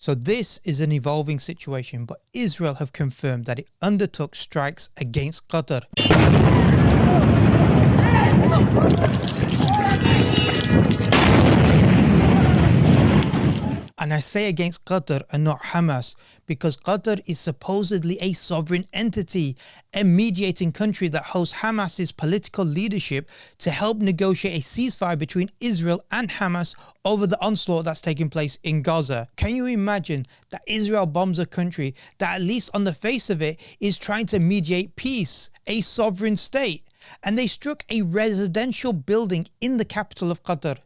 So this is an evolving situation, but Israel have confirmed that it undertook strikes against Qatar. And I say against Qatar and not Hamas because Qatar is supposedly a sovereign entity, a mediating country that hosts Hamas's political leadership to help negotiate a ceasefire between Israel and Hamas over the onslaught that's taking place in Gaza. Can you imagine that Israel bombs a country that, at least on the face of it, is trying to mediate peace, a sovereign state, and they struck a residential building in the capital of Qatar?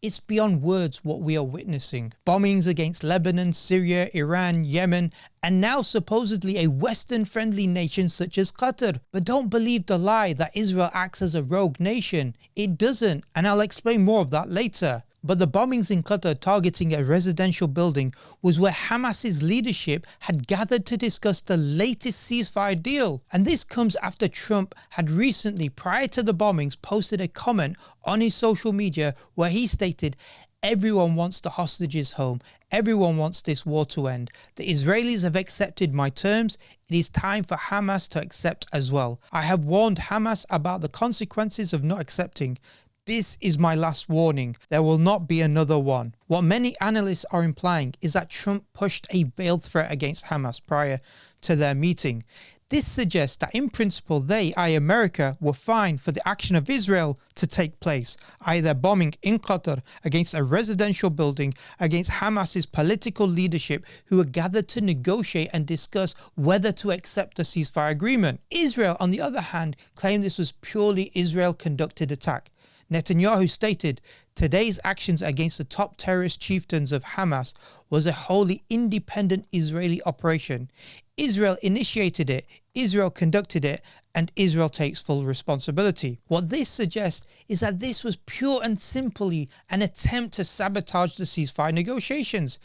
It's beyond words what we are witnessing. Bombings against Lebanon, Syria, Iran, Yemen, and now supposedly a Western-friendly nation such as Qatar. But don't believe the lie that Israel acts as a rogue nation. It doesn't, and I'll explain more of that later. But the bombings in Qatar targeting a residential building was where Hamas's leadership had gathered to discuss the latest ceasefire deal. And this comes after Trump had recently, prior to the bombings, posted a comment on his social media where he stated, "Everyone wants the hostages home. Everyone wants this war to end. The Israelis have accepted my terms. It is time for Hamas to accept as well. I have warned Hamas about the consequences of not accepting. This is my last warning. There will not be another one." What many analysts are implying is that Trump pushed a veiled threat against Hamas prior to their meeting. This suggests that in principle they, i.e. America, were fine for the action of Israel to take place, i.e. their bombing in Qatar against a residential building against Hamas's political leadership who were gathered to negotiate and discuss whether to accept the ceasefire agreement. Israel, on the other hand, claimed this was purely Israel-conducted attack. Netanyahu stated, "Today's actions against the top terrorist chieftains of Hamas was a wholly independent Israeli operation. Israel initiated it, Israel conducted it, and Israel takes full responsibility." What this suggests is that this was pure and simply an attempt to sabotage the ceasefire negotiations.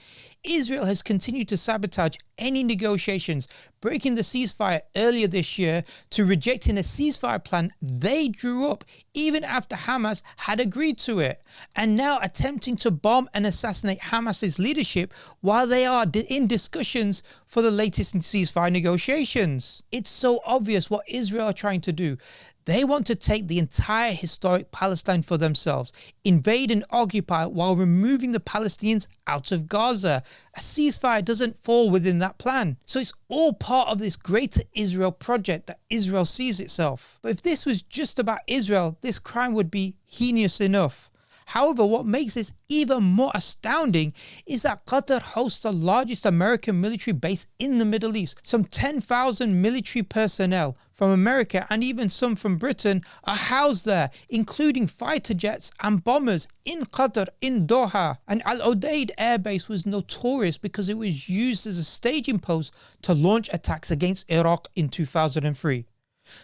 Israel has continued to sabotage any negotiations, breaking the ceasefire earlier this year to rejecting a ceasefire plan they drew up even after Hamas had agreed to it, and now attempting to bomb and assassinate Hamas's leadership while they are in discussions for the latest ceasefire negotiations. It's so obvious what Israel are trying to do. They want to take the entire historic Palestine for themselves, invade and occupy while removing the Palestinians out of Gaza. A ceasefire doesn't fall within that plan. So it's all part of this greater Israel project that Israel sees itself. But if this was just about Israel, this crime would be heinous enough. However, what makes this even more astounding is that Qatar hosts the largest American military base in the Middle East. Some 10,000 military personnel from America and even some from Britain are housed there, including fighter jets and bombers in Qatar, in Doha. And Al Udeid Air Base was notorious because it was used as a staging post to launch attacks against Iraq in 2003.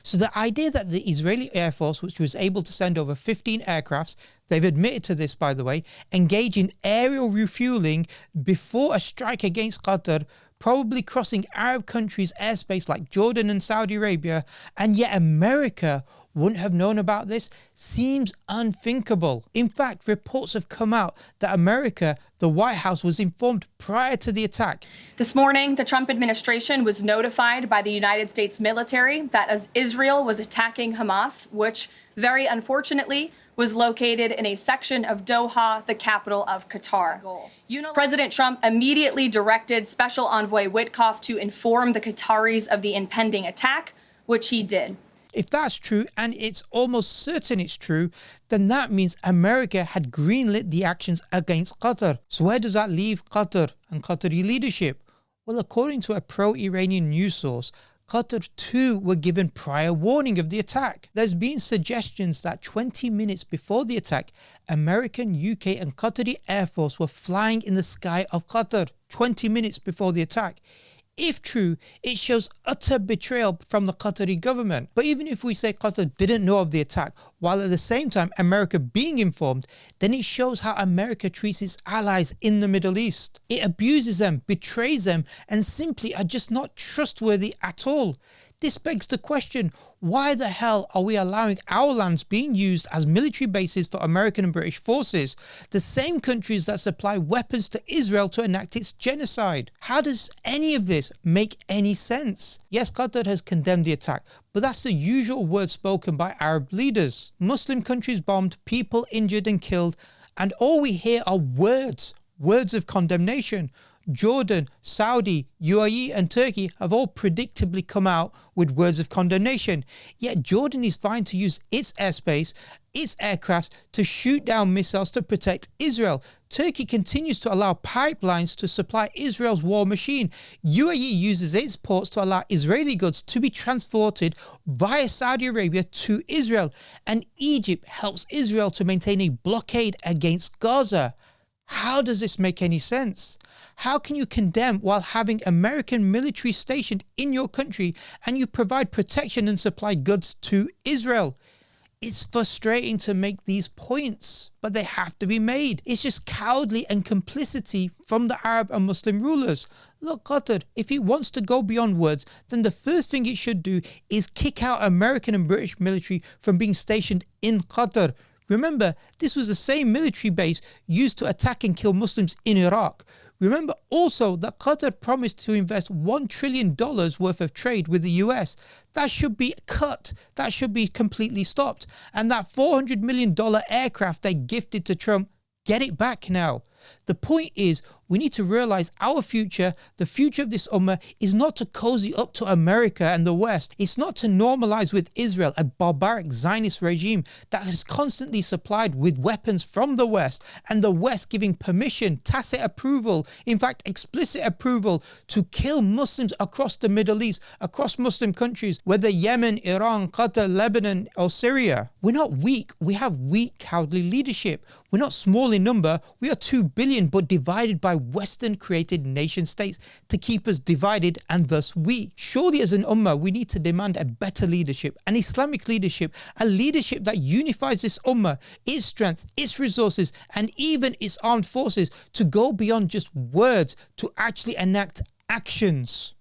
So the idea that the Israeli Air Force, which was able to send over 15 aircrafts, they've admitted to this by the way, engage in aerial refueling before a strike against Qatar, probably crossing Arab countries' airspace like Jordan and Saudi Arabia, and yet America wouldn't have known about this, seems unthinkable. In fact, reports have come out that America, the White House, was informed prior to the attack. This morning, the Trump administration was notified by the United States military that as Israel was attacking Hamas, which very unfortunately was located in a section of Doha, the capital of Qatar. President Trump immediately directed Special Envoy Witkoff to inform the Qataris of the impending attack, which he did. If that's true, and it's almost certain it's true, then that means America had greenlit the actions against Qatar. So where does that leave Qatar and Qatari leadership? Well, according to a pro-Iranian news source, Qatar too were given prior warning of the attack. There's been suggestions that 20 minutes before the attack, American, UK and Qatari Air Force were flying in the sky of Qatar 20 minutes before the attack. If true, it shows utter betrayal from the Qatari government. But even if we say Qatar didn't know of the attack, while at the same time America being informed, then it shows how America treats its allies in the Middle East. It abuses them, betrays them, and simply are just not trustworthy at all. This begs the question, why the hell are we allowing our lands being used as military bases for American and British forces, the same countries that supply weapons to Israel to enact its genocide? How does any of this make any sense? Yes, Qatar has condemned the attack, but that's the usual word spoken by Arab leaders. Muslim countries bombed, people injured and killed, and all we hear are words of condemnation. Jordan, Saudi, UAE and Turkey have all predictably come out with words of condemnation. Yet Jordan is fine to use its airspace, its aircrafts to shoot down missiles to protect Israel. Turkey continues to allow pipelines to supply Israel's war machine. UAE uses its ports to allow Israeli goods to be transported via Saudi Arabia to Israel. And Egypt helps Israel to maintain a blockade against Gaza. How does this make any sense? How can you condemn while having American military stationed in your country and you provide protection and supply goods to Israel? It's frustrating to make these points, but they have to be made. It's just cowardly and complicity from the Arab and Muslim rulers. Look, Qatar, if it wants to go beyond words, then the first thing it should do is kick out American and British military from being stationed in Qatar. Remember, this was the same military base used to attack and kill Muslims in Iraq. Remember also that Qatar promised to invest $1 trillion worth of trade with the US. That should be cut. That should be completely stopped. And that $400 million aircraft they gifted to Trump, get it back now. The point is, we need to realize our future, the future of this ummah, is not to cozy up to America and the West. It's not to normalize with Israel, a barbaric Zionist regime that is constantly supplied with weapons from the West, and the West giving permission, tacit approval, in fact explicit approval, to kill Muslims across the Middle East, across Muslim countries, whether Yemen, Iran, Qatar, Lebanon or Syria. We're not weak. We have weak, cowardly leadership. We're not small in number. We are 2 billion, but divided by Western created nation states to keep us divided and thus weak. Surely as an ummah, we need to demand a better leadership, an Islamic leadership, a leadership that unifies this ummah, its strength, its resources, and even its armed forces to go beyond just words to actually enact actions.